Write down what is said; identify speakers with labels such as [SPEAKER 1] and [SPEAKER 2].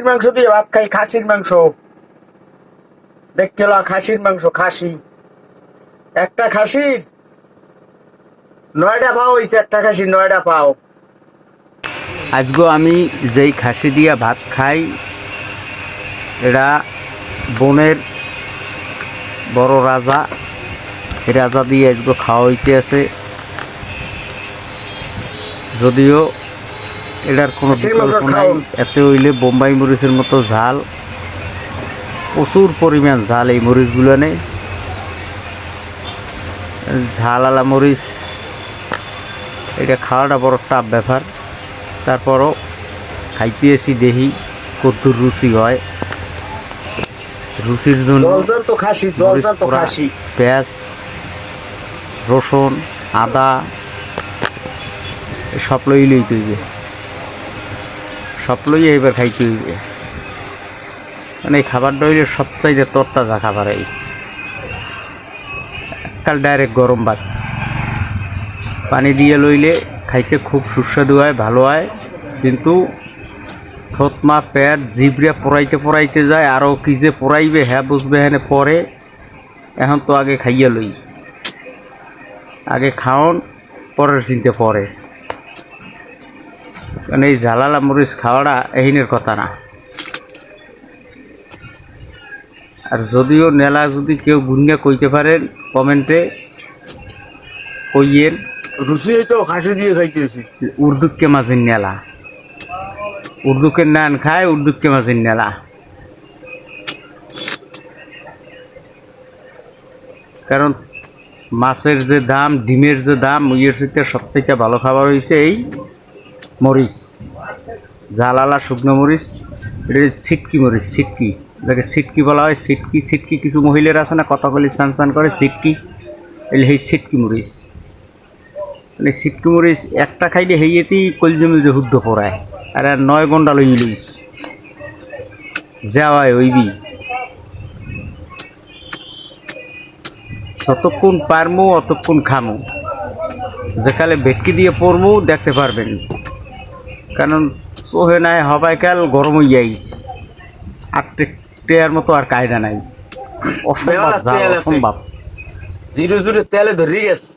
[SPEAKER 1] মাংস দিয়ে ভাত খাই, খাসির মাংস দেখতে খাসির মাংস, খাসি একটা খাসির 9টা পাও হয়েছে, একটা খাসির 9টা পাও।
[SPEAKER 2] আজগো আমি যেই খাসি দিয়া ভাত খাই এরা বনের বড় রাজা, এই রাজা দিয়ে আজগো খাওয়া হইতে আছে। যদিও এটার কোনো বিকল্প নাই, এতে হইলে বোম্বাই মরিচের মতো ঝাল, প্রচুর পরিমাণ ঝাল এই মরিচগুলো নেই। ঝালালা মরিচ এটা খাওয়াটা বড় টাফ ব্যাপার, তারপরও খাইতেছি দেখি কতদূর রুচি হয়। রুচির জন্য পেঁয়াজ, রসুন, আদা সব লইতে হইবে, সব লইয়ে এবার খাইতে হইবে। মানে এই খাবারটা হইলে সবচাইতে তরতাজা খাবার। এই কাল ডাইরেক্ট গরম ভাত পানি দিয়ে লইলে খাইতে খুব সুস্বাদু হয়, ভালো হয়। কিন্তু থতমা পেট জিভরে পড়াইতে যায়, আরও কি যে পড়াইবে হ্যাঁ বুঝবে হ্যাঁ পরে। এখন তো আগে খাইয়া লই, আগে খাওন পরের চিনতে পরে। মানে এই ঝালালা মরিচ খাওয়াটা এহিনের কথা না। আর যদিও নেলা যদি কেউ গুনিয়া কইতে পারেন কমেন্টে কইয়ের,
[SPEAKER 1] রুচি হইতো খাসি দিয়ে খাইতেছি।
[SPEAKER 2] উর্দুকে মাঝির নেলা, উর্দুকে নান খায়, উর্দুকে মাঝির নেলা। কারণ মাছের যে দাম, ডিমের যে দাম, ইয়ের সাথে সবথেকে ভালো খাবার হয়েছে এই মরিচ, ঝালালা শুকনো মরিচ। এটা ছিটকি মরিচ, ছিটকি, এটাকে ছিটকি বলা হয়। ছিটকি ছিটকি কিছু মহিলার আছে না কথাগুলি চান করে ছিটকি, এলে সেই ছিটকি মরিচ। মানে ছিটকি মরিচ একটা খাইলে হেইয়েতেই কলজমিল হুদ্ধ পড়ায়। আর 9 ঘন্টা লই লইস যাওয়ায় ওইবি। যতক্ষণ পারমু অতক্ষণ খামু, যেকালে ভেটকি দিয়ে পড়মু দেখতে পারবেন। কারণ চোহে নাই হবাই কাল গরম হইয়াইস, আটটার মতো আর কায়দা নাই। অসম্ভব ঝাল, অসম্ভব।
[SPEAKER 1] জিরো জিরো তেলে ধরে গেছে।